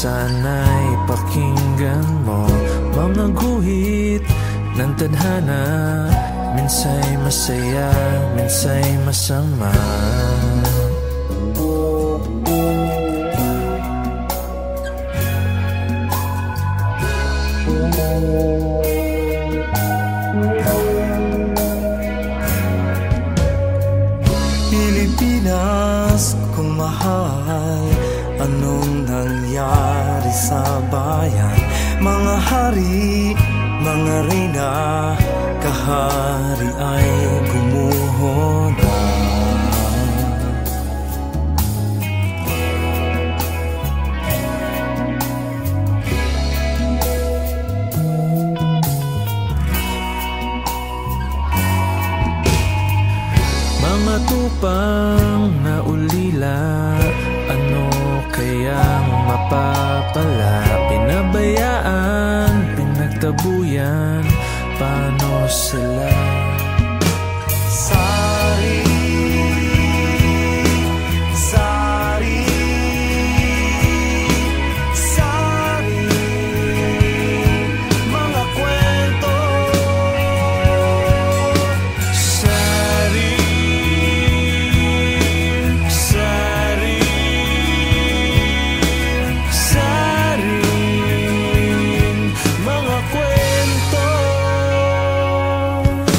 sana'y pakinggan mo. Mga guhit ng tadhana, minsa'y masaya, minsa'y masama. Pilipinas kong mahal, anong nangyari sa bayan? Mga hari, mga reyna, kahari ay gumuho na. Mga tupang na ulila, ano kayang mapapala? Pinabayaan, pinagtabuyan, paano sila? Sari, sari, sari, mga kwento. Sari, sari, sari, mga kwento.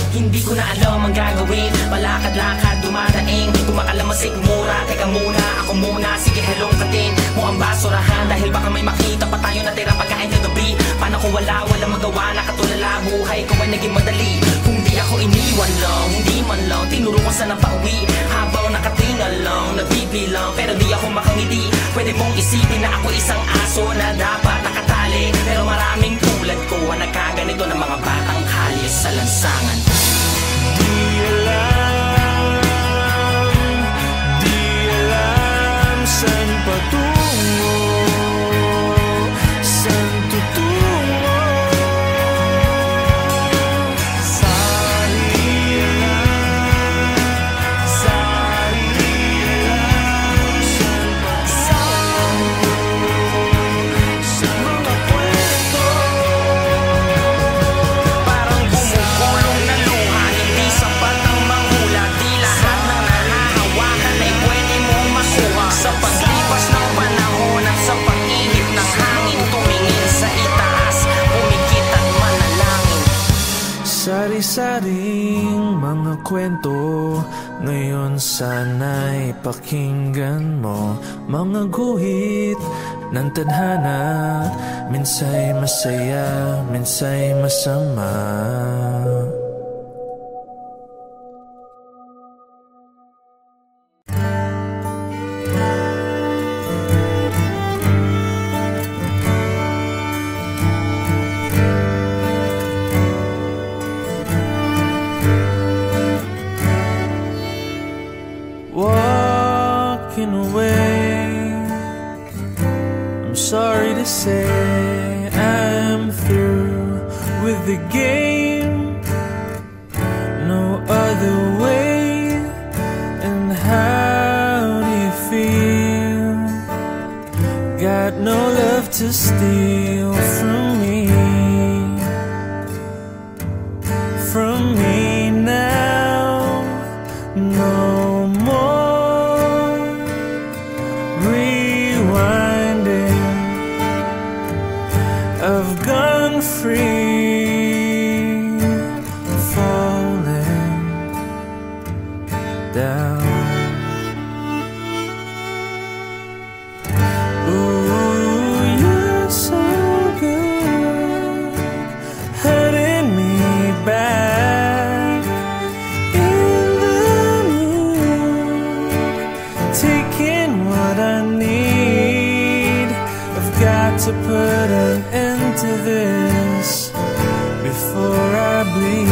Hindi ko na alam ang gagawin, palakad-lakad, dumadaing, kumakalamasik mura. Teka muna, ako muna, sige hello katin mo ang basurahan, dahil baka may makita pa tayo na tira pagkain kagabi. Paano kung wala magawa, nakatulala, buhay ko ay naging madali. Kung di ako iniwan lang, hindi man lang tinuro ko saan ang pauwi. Habang nakatingal lang, nagbibilang, pero di ako makangiti. Pwede mong isipin na ako isang aso na dapat nakatali, pero maraming tulad ko ang nagkaganito ng mga batang kalye sa lansangan. Di alam saan patungo, saan tutungo. Sari, sari, Sa mga kwento, Parang bumukulong na luha, hindi sapat ang manghula. Di lahat ng nahahawakan ay pwede mong makuha. Sa paglipas ng panahon at sa pag-ihip ng hangin, tumingin sa itaas, pumikit at manalangin. sari-saring mga kwento, ngayon sana'y pakinggan mo. Mga guhit ng tadhana, minsa'y masaya, minsa'y masama. Walking away, I'm sorry to say I'm through with the game. No other way. And how do you feel? Got no love to steal from me. From me now. No more rewinding. I've gone free, falling down. Ooh, you're so good, hurting me back in the mood, taking what I need. I've got to put an end to this before I bleed.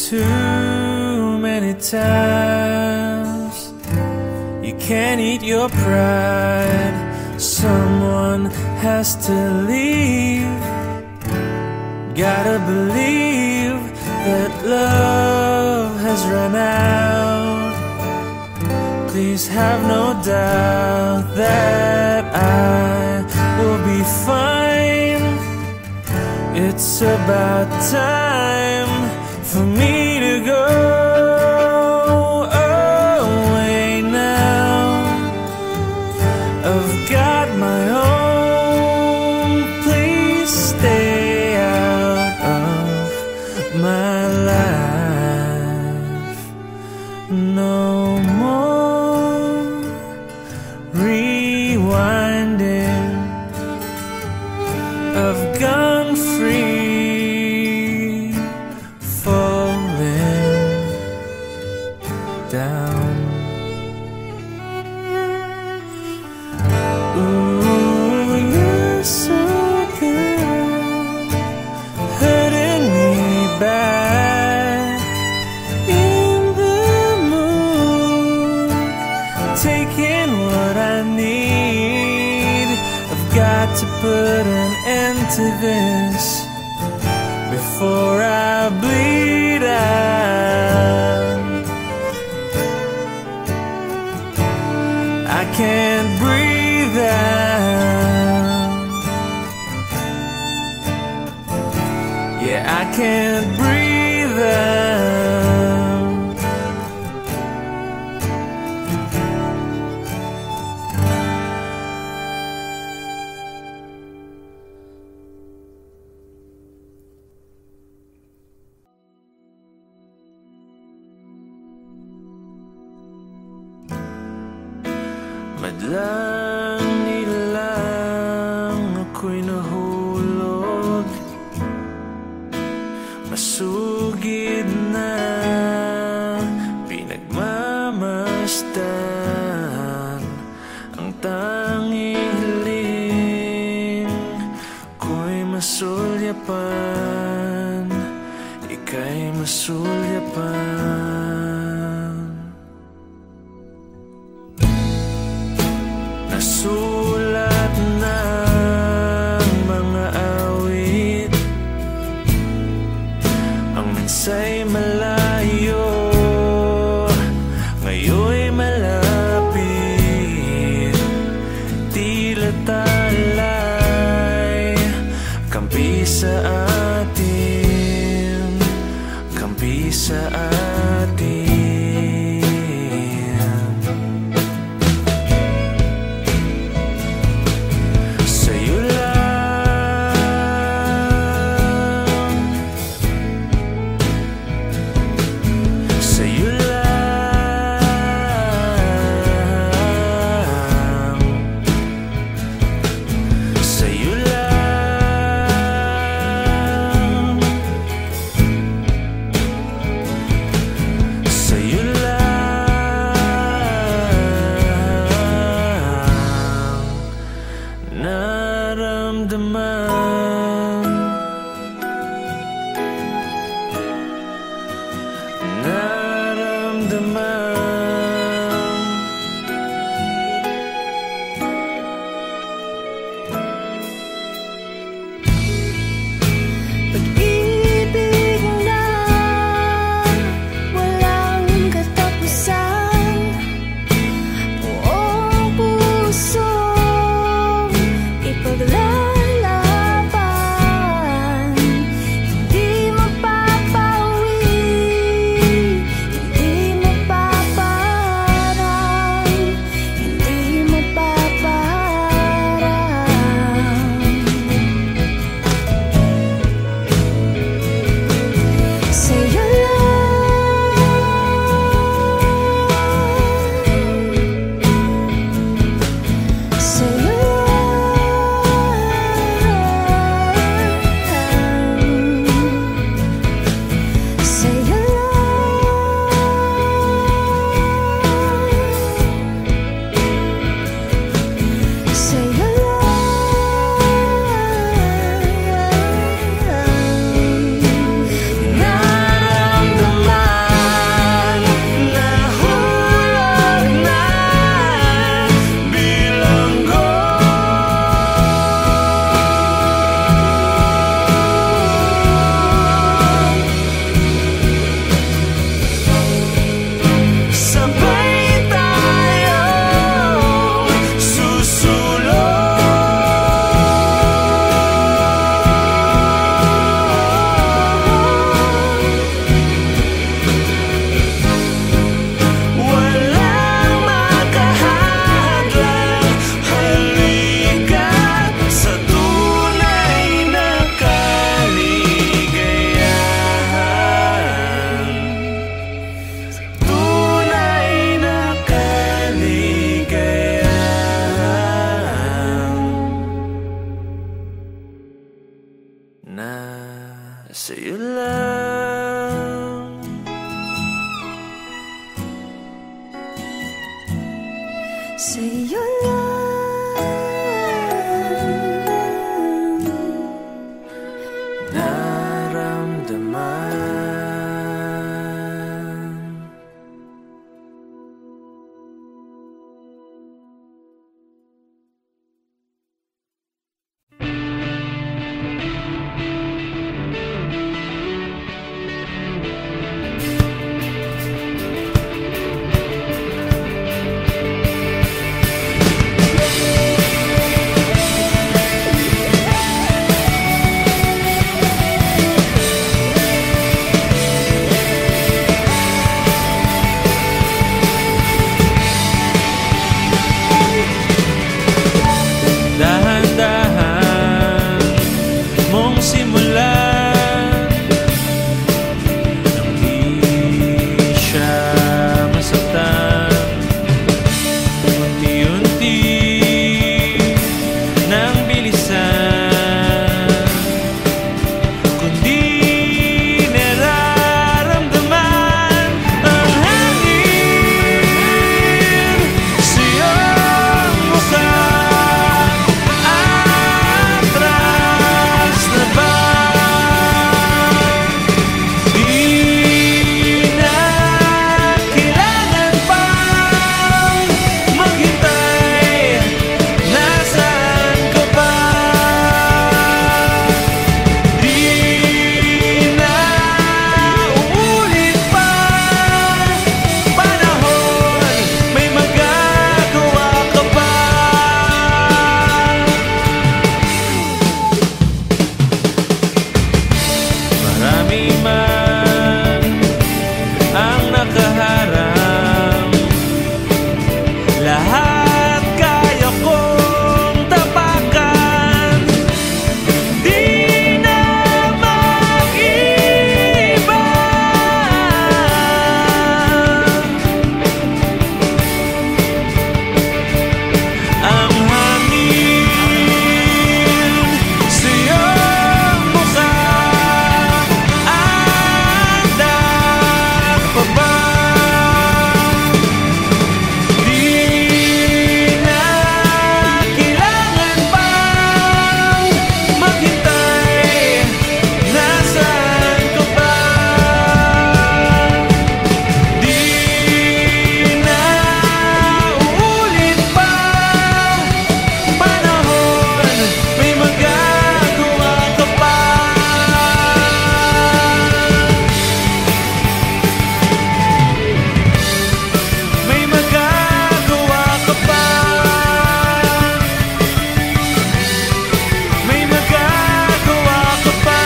Too many times you can't eat your pride. Someone has to leave. Gotta believe that love has run out. please have no doubt that I will be fine. It's about time for me to go away now. I've got my own, please stay out of my life. No more rewinding. I've gone free, falling down. Ooh, you're so good, hurting me back in the mood, taking what I need. I've got to put an end to this before I bleed out. I can't breathe out. Yeah, I can't breathe out. Madlang nilang ako'y nahulog, masugid na pinagmamasdan. Ang tanging hiling ko'y masulyapan, ika'y masulyapan. Nasulat ng mga awit, ang minsa'y malayo, ngayon'y malapit. Tila talay, kampi sa atin, kampi sa atin. sa'yo lang naramdaman. Dahan-dahan mong simulan nang di siya masaktan. Unti-unti nang bilisan, kundi nararamdaman ang hangin sa iyong mukha. Atras na ba? Di na kailangan pang maghintay. Nasaan ka ba? Di na uulit pa. Panahon, may magagawa ka pa. Marami man ang nakaharang, lahat kaya kong tapakan. Di na mag-iba ang hangin sa iyong mukha. Andar pa ba? Di na kailangan pang maghintay. Nasaan ka ba? Di na uulit pa. Panahon, may magagawa ka pa. May magagawa ka pa. May magagawa ka pa.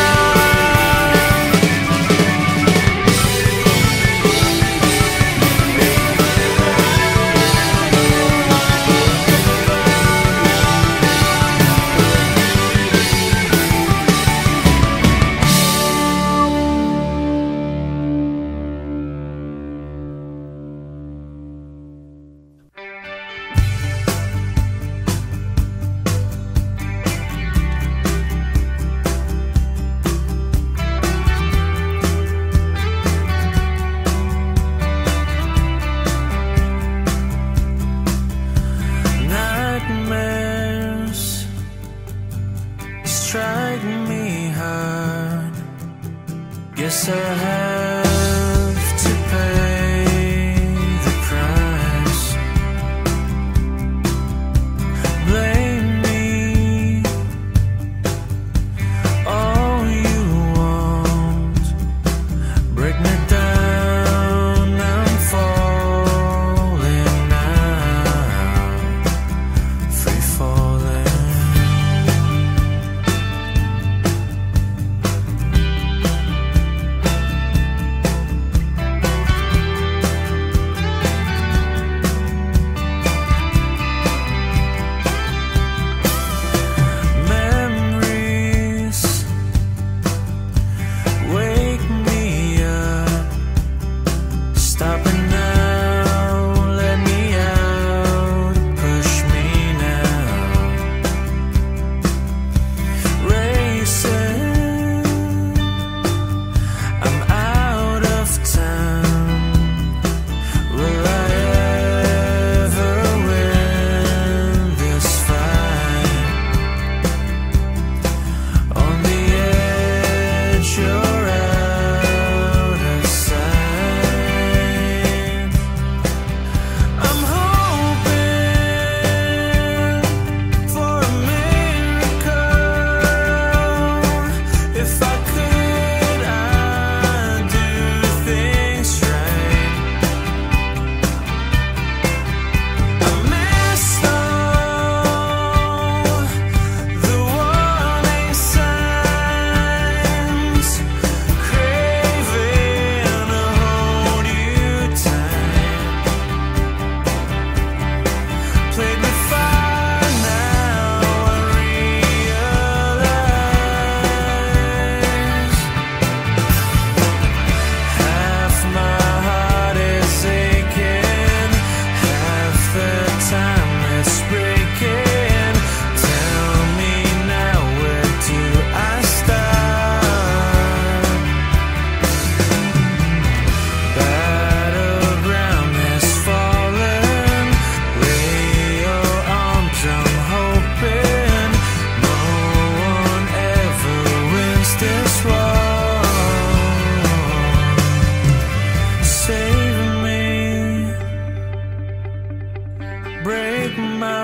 Nightmares strike me hard. Guess I have to pay the price. Blame me all you want. Break me down, I'm falling now. Free falling.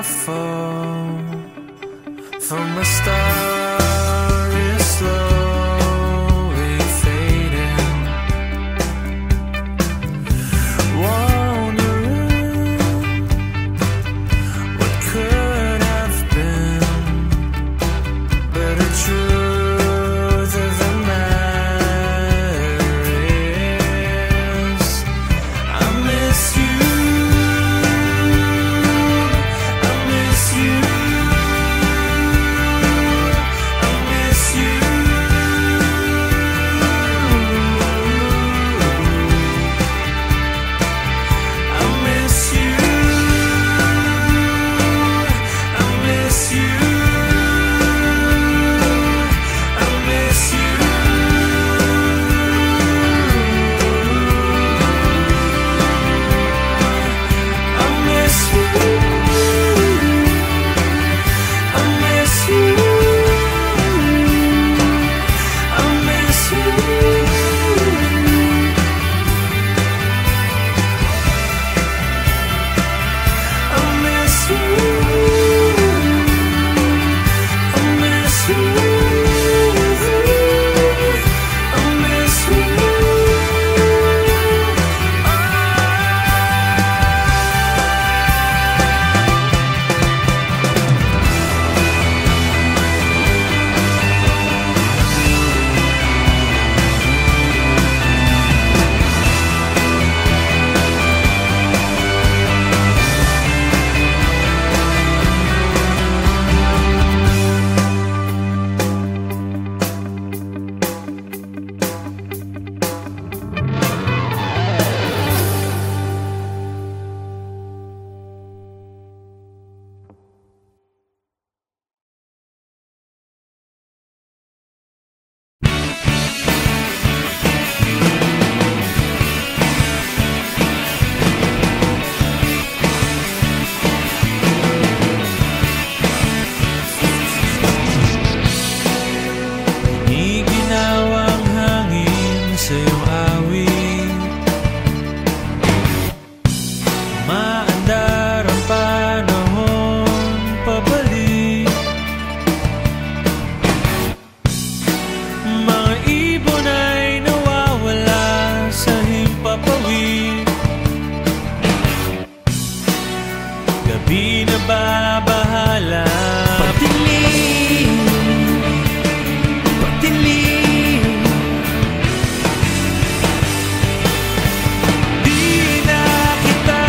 fall from a star is slowly fading, wondering what could have been, but the truth of the matter is I miss you. Babahala pagdilim, pagdilim, di na kita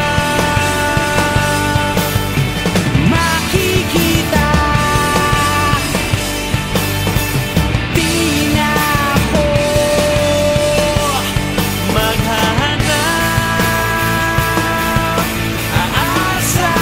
makikita, di na ako maghahanap, aasa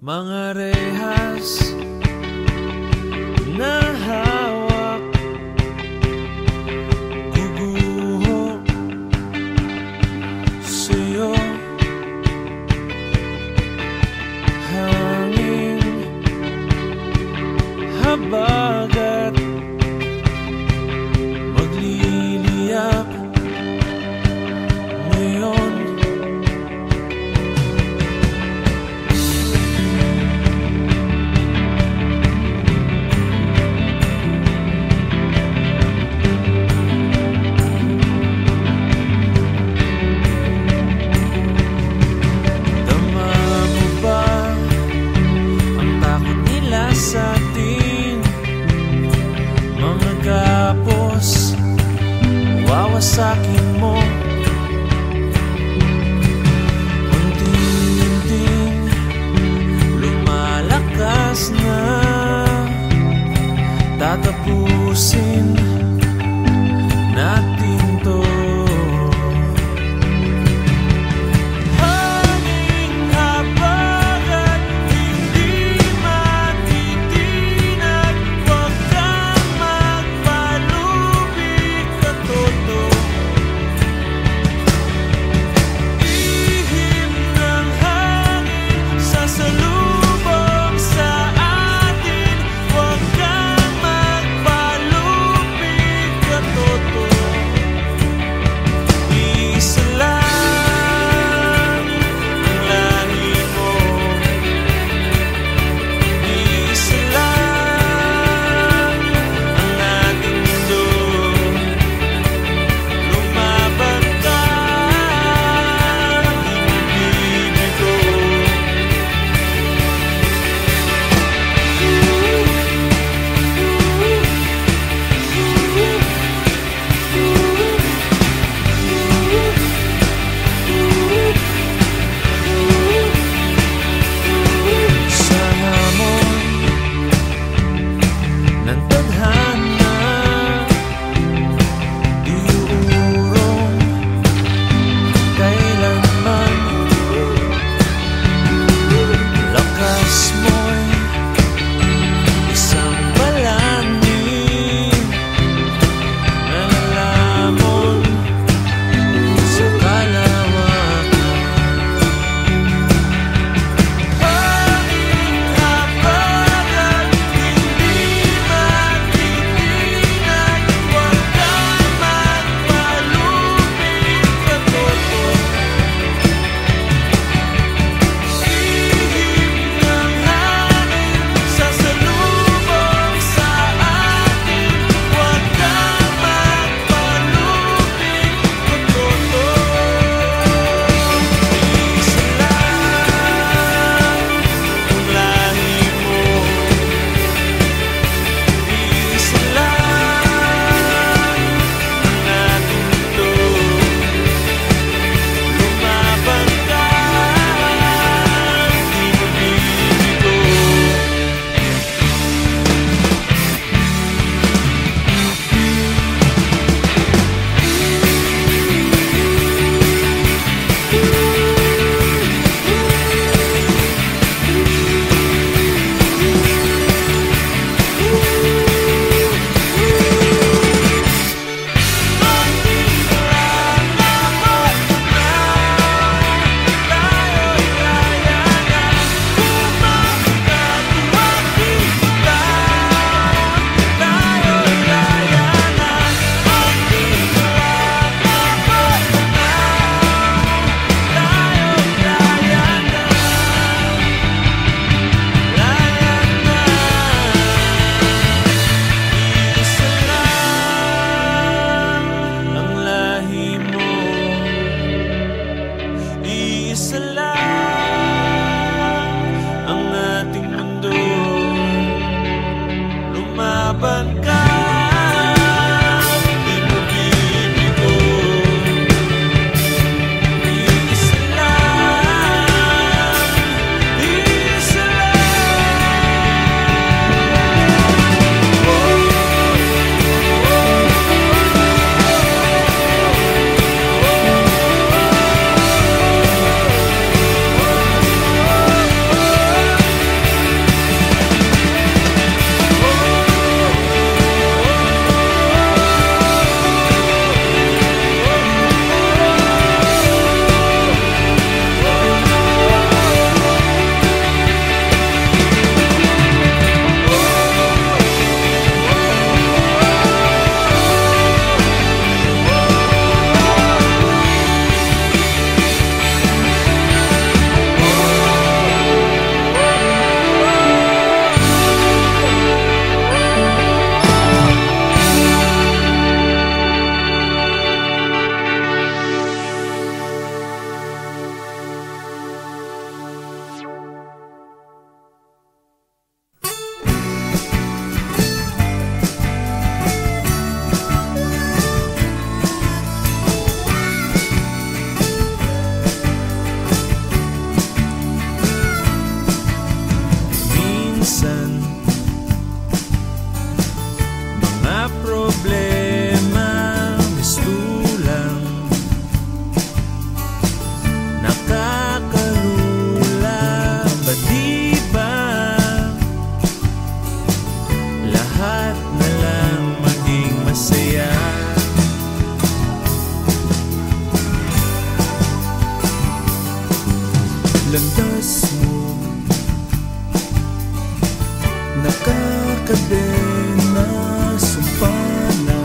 mga rehas na hawak, guguho sa'yo. Hangin, habagat, magliliyak ngayon. Dama mo ba ang takot nila sa atin? Mga gapos, wawasakin mo. Unti-unting lumalakas na, tatapusin natin to. Hanging habagat, hindi matitinag, huwag kang magpalubi, katoto. Ihip ng hangin, sasalubong sa atin, huwag kang magpalubi, problema, mistulang nakakalula. Ba di ba lahat na lang maging masaya? Landas mo nakakadena, sumpana,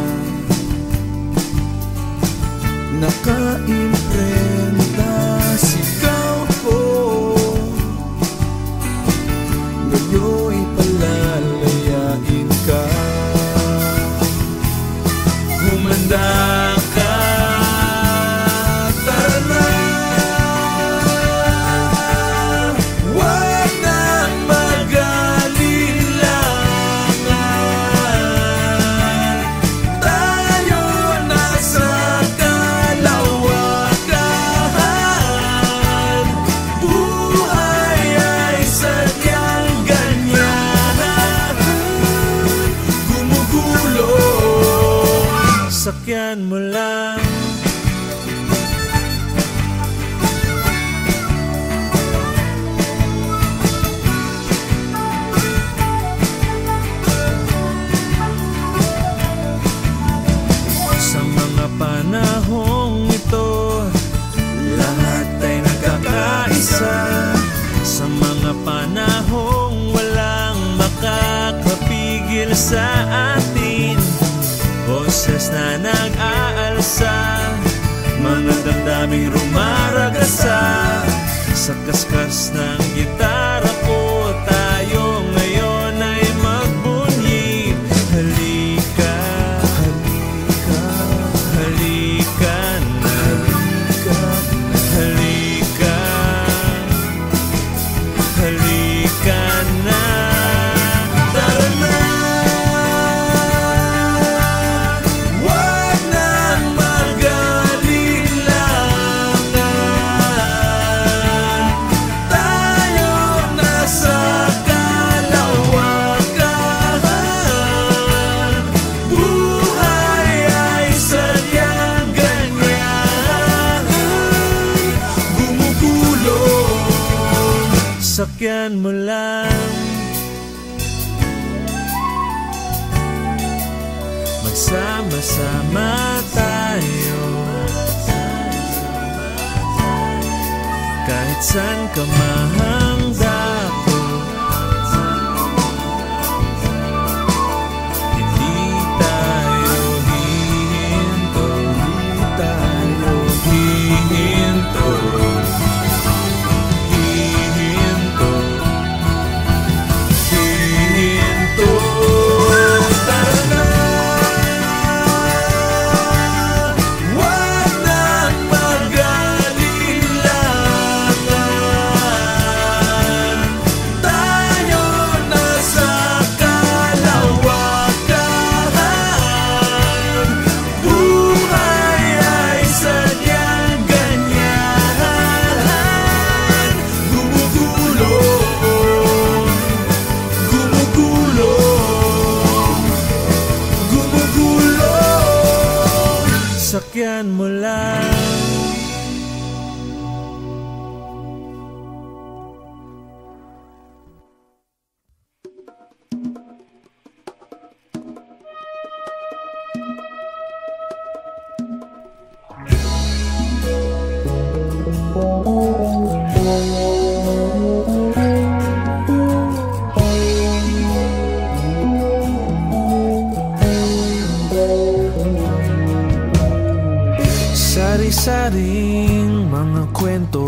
nakaimprenta, sigaw ko ngayon'y palalayain ka. Humanda ka, tara na. Huwag nang mag-alilangan, tayo nasa kalawakan. Buhay ay sadyang ganyan, gumugulo. Sakyan mo lang. Sa mga panahong ito, lahat ay nagkakaisa. Sa mga panahong walang makakapigil sa atin, boses na nag-aalsa, mga damdaming rumaragasa. Sa kaskas ng gitara ko, tayo ngayon ay magbunyi. Halika, halika, halika na, halika, halika na. Tara na. Huwag nang mag-alilangan, tayo nasa kalawakan. Buhay ay sadyang ganyan, gumugulo. Sakyan mo lang. Magsama-sama tayo, kahit saan ka mahangdako. Hindi tayo hihinto, hindi tayo hihinto, hihinto, hihinto. Tara na. Huwag nang mag-alilangan, tayo nasa kalawakan. Buhay ay sadyang ganyan, gumugulo, gumugulo, gumugulo. Sakyan mo lang. Sari-saring mga kwento,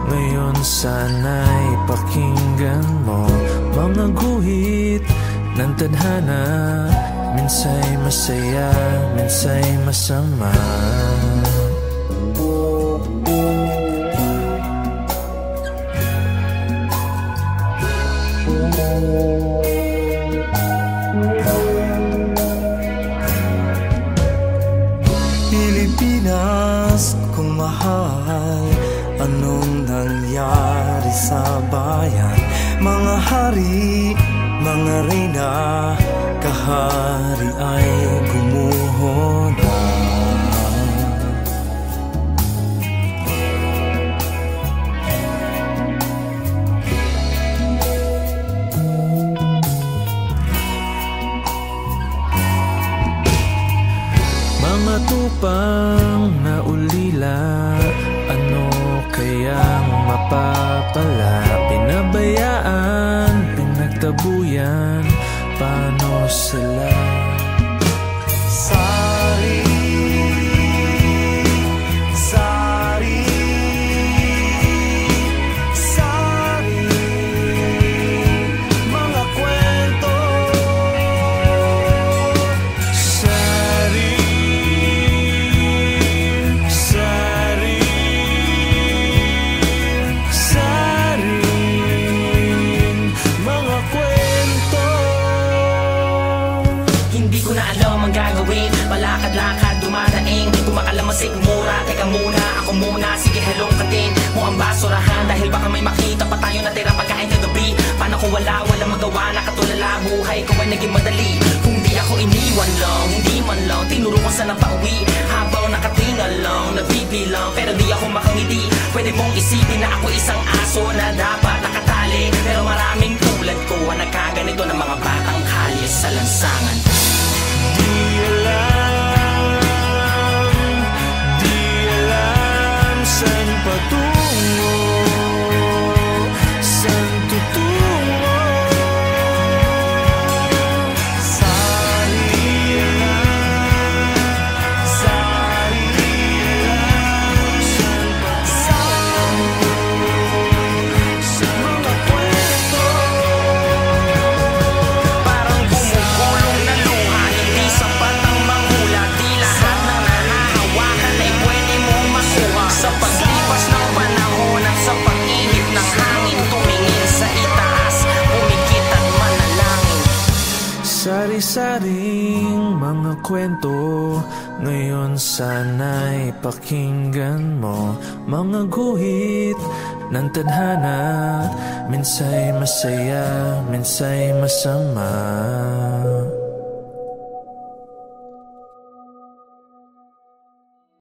ngayon sana'y pakinggan mo. Mga guhit ng tadhana, minsa'y masaya, minsa'y masama. Pilipinas kung mahal, anong nangyari sa bayan? Mga hari, mga reyna, kahari ay gumuho na. Mga tupang na ulila, ano kayang mapapala? Pinabayaan, pinagtabuyan, paano sila? Sari, sari, sari, mga kwento. Sari, sari, sari, mga kwento. Hindi ko na alam ang gagawin, palakad-lakad, dumadaing kumakalamasik, mura, teka muna, ako muna, sige helong katin mo ang basurahan, dahil baka may makita pa tayo na tira pagkain kagabi. Paano kung wala magawa, nakatulala, buhay ko ay naging madali. Kung di ako iniwan lang, hindi man lang tinuro ko saan ang pauwi, habang nakatingal lang, nagbibilang, pero di ako makangiti. Pwede mong isipin na ako isang aso na dapat nakatali, pero maraming tulad ko ang nagkaganito ng mga batang kalye sa lansangan. Di alam saan patungo, saan tutungo. Sari, sari, Sa mga kwento, Parang bumugulong na luha, hindi sapat ang manghula. Di lahat ng nahahawakan ay pwede mong makuha. Sa paglipas ng panahon at sa pag-ihip ng hangin, tumingin sa itaas, pumikit at manalangin. sari-saring mga kwento, ngayon sana'y pakinggan mo. Mga guhit ng tadhana, minsay masaya, minsay masama.